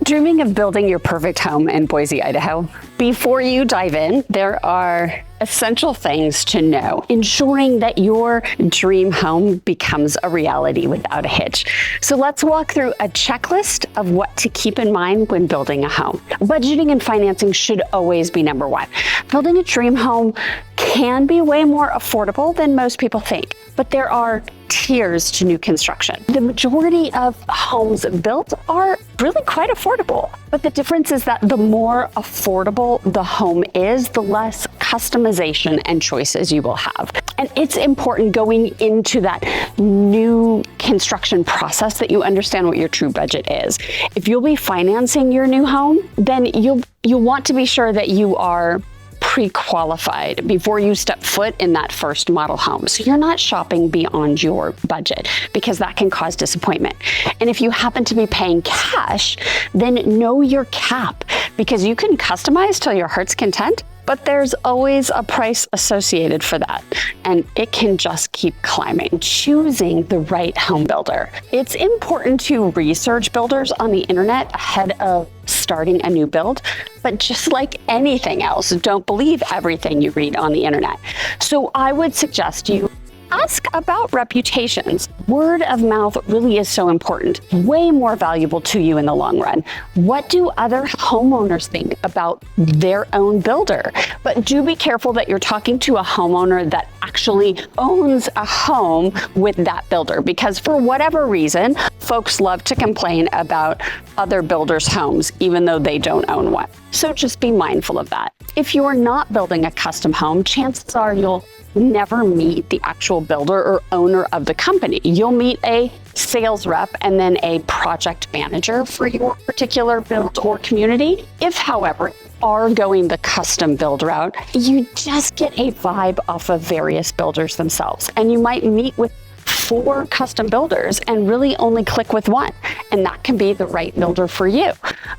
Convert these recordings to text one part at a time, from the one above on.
Dreaming of building your perfect home in Boise, Idaho? Before you dive in, there are essential things to know, ensuring that your dream home becomes a reality without a hitch. So let's walk through a checklist of what to keep in mind when building a home. Budgeting and financing should always be number one. Building a dream home can be way more affordable than most people think, but there are tiers to new construction. The majority of homes built are really quite affordable, but the difference is that the more affordable the home is, the less customization and choices you will have. And it's important going into that new construction process that you understand what your true budget is. If you'll be financing your new home, then you'll want to be sure that you are pre-qualified before you step foot in that first model home. So you're not shopping beyond your budget, because that can cause disappointment. And if you happen to be paying cash, then know your cap, because you can customize till your heart's content, but there's always a price associated for that, and it can just keep climbing. Choosing the right home builder. It's important to research builders on the internet ahead of starting a new build, but just like anything else, don't believe everything you read on the internet. So I would suggest you ask about reputations. Word of mouth really is so important, way more valuable to you in the long run. What do other homeowners think about their own builder? But do be careful that you're talking to a homeowner that actually owns a home with that builder, because for whatever reason, folks love to complain about other builders' homes, even though they don't own one. So just be mindful of that. If you're not building a custom home, chances are you'll never meet the actual builder or owner of the company. You'll meet a sales rep and then a project manager for your particular build or community. If, however, you are going the custom build route, you just get a vibe off of various builders themselves. And you might meet with 4 custom builders and really only click with one, and that can be the right builder for you.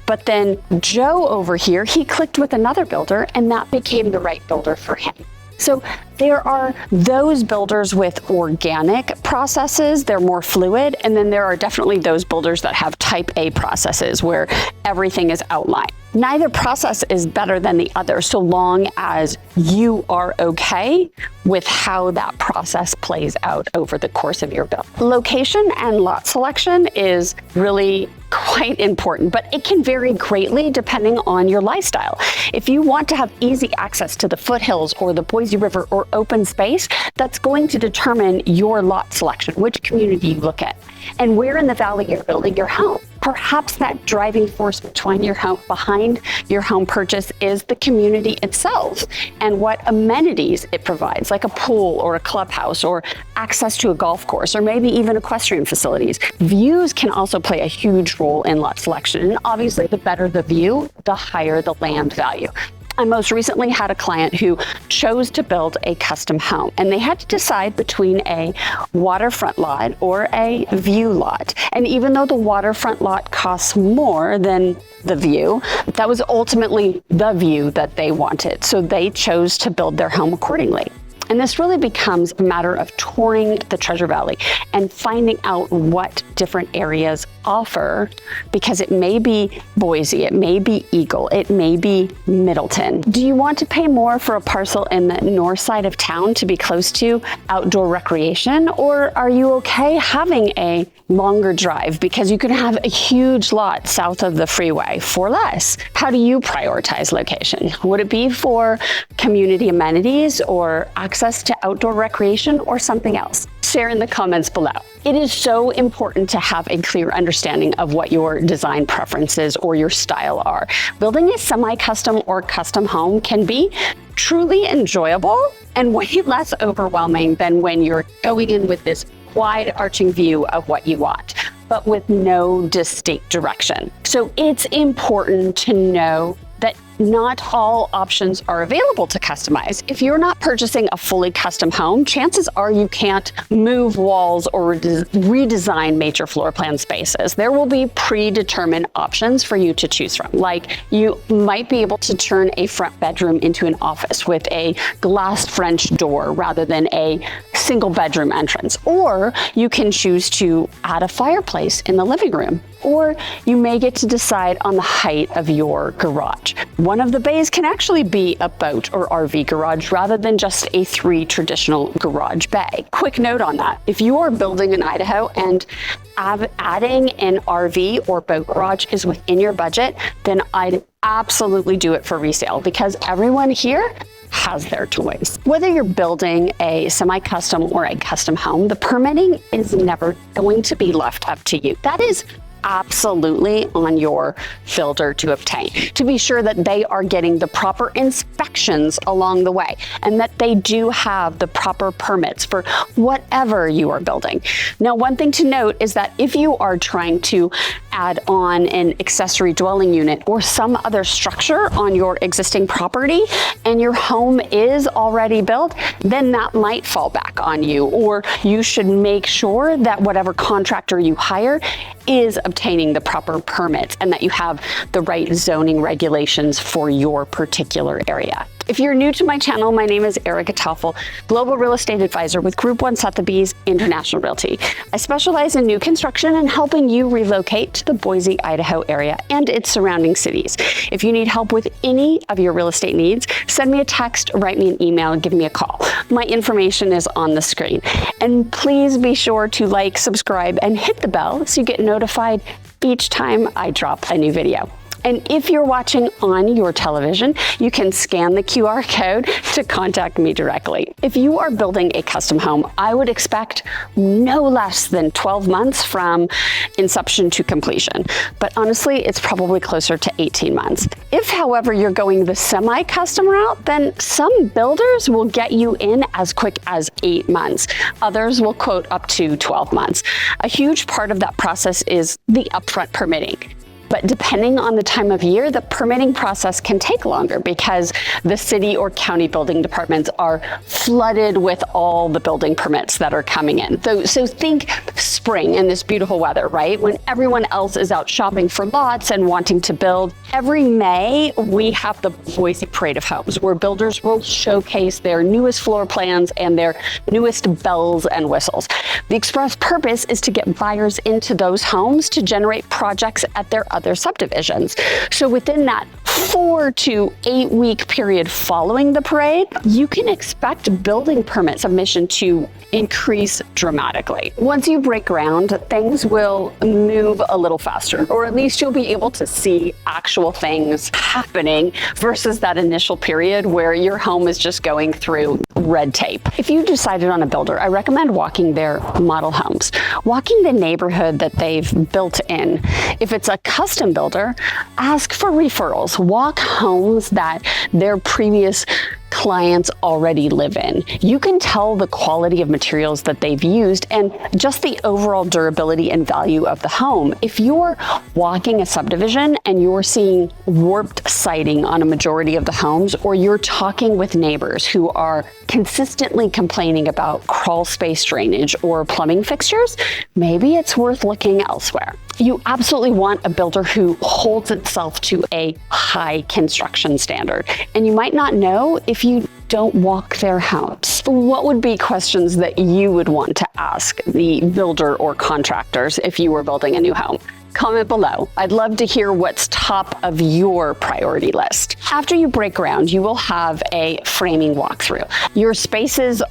But then Joe over here, he clicked with another builder and that became the right builder for him. So there are those builders with organic processes, they're more fluid, and then there are definitely those builders that have type A processes where everything is outlined. Neither process is better than the other, so long as you are okay with how that process plays out over the course of your build. Location and lot selection is really quite important, but it can vary greatly depending on your lifestyle. If you want to have easy access to the foothills or the Boise River or open space, that's going to determine your lot selection, which community you look at, and where in the valley you're building your home. Perhaps that driving force behind your home purchase is the community itself and what amenities it provides, like a pool or a clubhouse or access to a golf course or maybe even equestrian facilities. Views can also play a huge role in lot selection, and obviously the better the view, the higher the land value. I most recently had a client who chose to build a custom home, and they had to decide between a waterfront lot or a view lot. And even though the waterfront lot costs more than the view, that was ultimately the view that they wanted. So they chose to build their home accordingly. And this really becomes a matter of touring the Treasure Valley and finding out what different areas offer, because it may be Boise, it may be Eagle, it may be Middleton. Do you want to pay more for a parcel in the north side of town to be close to outdoor recreation? Or are you okay having a longer drive because you can have a huge lot south of the freeway for less? How do you prioritize location? Would it be for community amenities or access to outdoor recreation or something else? Share in the comments below. It is so important to have a clear understanding of what your design preferences or your style are. Building a semi-custom or custom home can be truly enjoyable and way less overwhelming than when you're going in with this wide-arching view of what you want, but with no distinct direction. So it's important to know that not all options are available to customize. If you're not purchasing a fully custom home, chances are you can't move walls or redesign major floor plan spaces. There will be predetermined options for you to choose from. Like, you might be able to turn a front bedroom into an office with a glass French door rather than a single bedroom entrance. Or you can choose to add a fireplace in the living room. Or you may get to decide on the height of your garage. One of the bays can actually be a boat or RV garage rather than just a 3 traditional garage bay. Quick note on that. If you are building in Idaho and adding an RV or boat garage is within your budget, then I'd absolutely do it for resale, because everyone here has their toys. Whether you're building a semi-custom or a custom home, the permitting is never going to be left up to you. That is absolutely on your builder to obtain, to be sure that they are getting the proper inspections along the way and that they do have the proper permits for whatever you are building. Now, one thing to note is that if you are trying to add on an accessory dwelling unit or some other structure on your existing property and your home is already built, then that might fall back on you, or you should make sure that whatever contractor you hire is obtaining the proper permits and that you have the right zoning regulations for your particular area. If you're new to my channel, my name is Erica Toffel, Global Real Estate Advisor with Group 1 Sotheby's International Realty. I specialize in new construction and helping you relocate to the Boise, Idaho area and its surrounding cities. If you need help with any of your real estate needs, send me a text, write me an email, give me a call. My information is on the screen. And please be sure to like, subscribe, and hit the bell so you get notified each time I drop a new video. And if you're watching on your television, you can scan the QR code to contact me directly. If you are building a custom home, I would expect no less than 12 months from inception to completion. But honestly, it's probably closer to 18 months. If, however, you're going the semi-custom route, then some builders will get you in as quick as 8 months. Others will quote up to 12 months. A huge part of that process is the upfront permitting. But depending on the time of year, the permitting process can take longer because the city or county building departments are flooded with all the building permits that are coming in. So think spring in this beautiful weather, right? When everyone else is out shopping for lots and wanting to build. Every May, we have the Boise Parade of Homes, where builders will showcase their newest floor plans and their newest bells and whistles. The express purpose is to get buyers into those homes to generate projects at their other subdivisions. So within that 4 to 8 week period following the parade, you can expect building permit submission to increase dramatically. Once you break ground, things will move a little faster, or at least you'll be able to see actual things happening versus that initial period where your home is just going through red tape. If you decided on a builder, I recommend walking their model homes, walking the neighborhood that they've built in. If it's a custom builder, ask for referrals. Walk homes that their previous clients already live in. You can tell the quality of materials that they've used and just the overall durability and value of the home. If you're walking a subdivision and you're seeing warped siding on a majority of the homes, or you're talking with neighbors who are consistently complaining about crawl space drainage or plumbing fixtures, maybe it's worth looking elsewhere. You absolutely want a builder who holds itself to a high construction standard. And you might not know if you don't walk their homes. What would be questions that you would want to ask the builder or contractors if you were building a new home? Comment below. I'd love to hear what's top of your priority list. After you break ground, you will have a framing walkthrough. Your spaces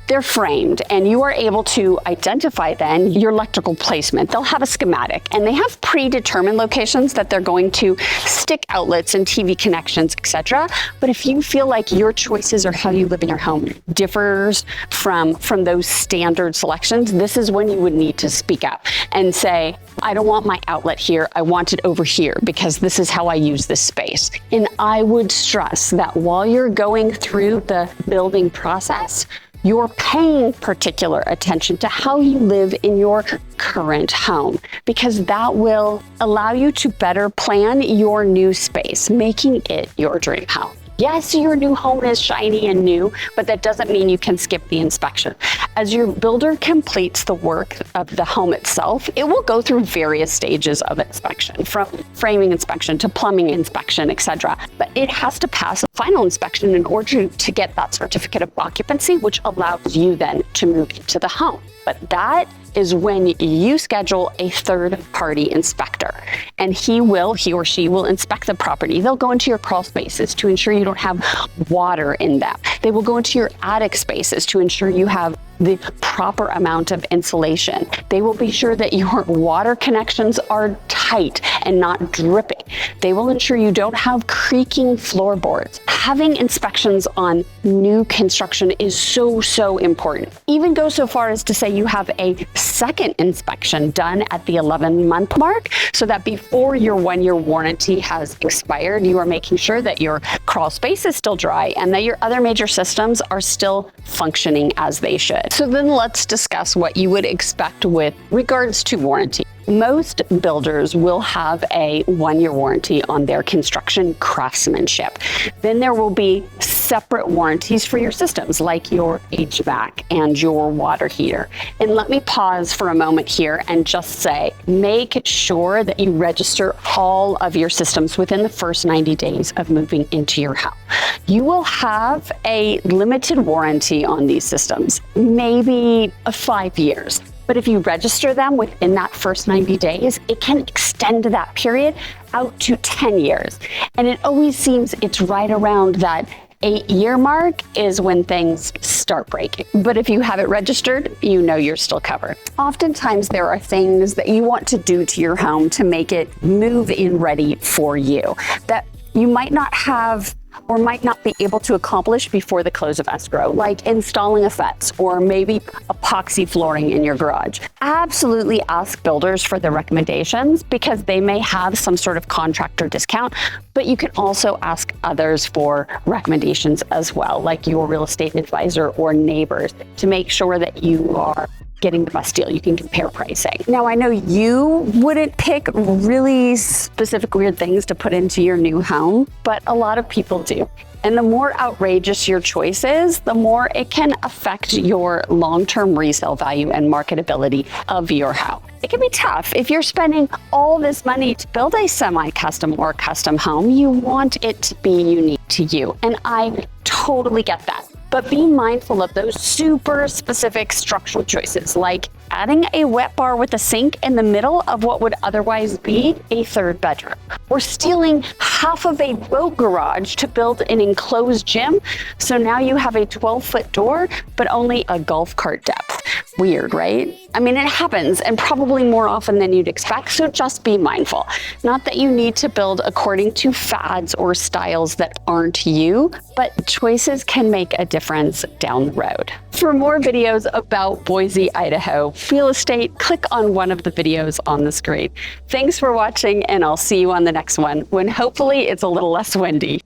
they're framed, and you are able to identify then your electrical placement. They'll have a schematic, and they have predetermined locations that they're going to stick outlets and TV connections, etc. But if you feel like your choices or how you live in your home differs from those standard selections, this is when you would need to speak up and say, I don't want my outlet here, I want it over here because this is how I use this space. And I would stress that while you're going through the building process, you're paying particular attention to how you live in your current home, because that will allow you to better plan your new space, making it your dream home. Yes, your new home is shiny and new, but that doesn't mean you can skip the inspection. As your builder completes the work of the home itself, it will go through various stages of inspection, from framing inspection to plumbing inspection, etc. But it has to pass a final inspection in order to get that certificate of occupancy, which allows you then to move into the home. But that is when you schedule a third-party inspector, and he or she will inspect the property. They'll go into your crawl spaces to ensure you don't have water in them. They will go into your attic spaces to ensure you have the proper amount of insulation. They will be sure that your water connections are tight and not dripping. They will ensure you don't have creaking floorboards. Having inspections on new construction is so important. Even go so far as to say you have a second inspection done at the 11-month mark, so that before your 1-year warranty has expired, you are making sure that your crawl space is still dry and that your other major systems are still functioning as they should. So then let's discuss what you would expect with regards to warranty. Most builders will have a 1-year warranty on their construction craftsmanship. Then there will be separate warranties for your systems, like your HVAC and your water heater. And let me pause for a moment here and just say, make sure that you register all of your systems within the first 90 days of moving into your house. You will have a limited warranty on these systems, maybe 5 years. But if you register them within that first 90 days, it can extend that period out to 10 years. And it always seems it's right around that 8-year mark is when things start breaking. But if you have it registered, you know you're still covered. Oftentimes there are things that you want to do to your home to make it move-in ready for you that you might not have or might not be able to accomplish before the close of escrow, like installing a fence or maybe epoxy flooring in your garage. Absolutely ask builders for their recommendations, because they may have some sort of contractor discount, but you can also ask others for recommendations as well, like your real estate advisor or neighbors, to make sure that you are getting the best deal. You can compare pricing. Now, I know you wouldn't pick really specific weird things to put into your new home, but a lot of people do. And the more outrageous your choice is, the more it can affect your long-term resale value and marketability of your house. It can be tough. If you're spending all this money to build a semi-custom or custom home, you want it to be unique to you. And I totally get that. But be mindful of those super specific structural choices, like adding a wet bar with a sink in the middle of what would otherwise be a third bedroom, or stealing half of a boat garage to build an enclosed gym. So now you have a 12-foot door, but only a golf cart depth. Weird, right? I mean, it happens, and probably more often than you'd expect, so just be mindful. Not that you need to build according to fads or styles that aren't you, but choices can make a difference down the road. For more videos about Boise, Idaho real estate, click on one of the videos on the screen. Thanks for watching, and I'll see you on the next one, when hopefully it's a little less windy.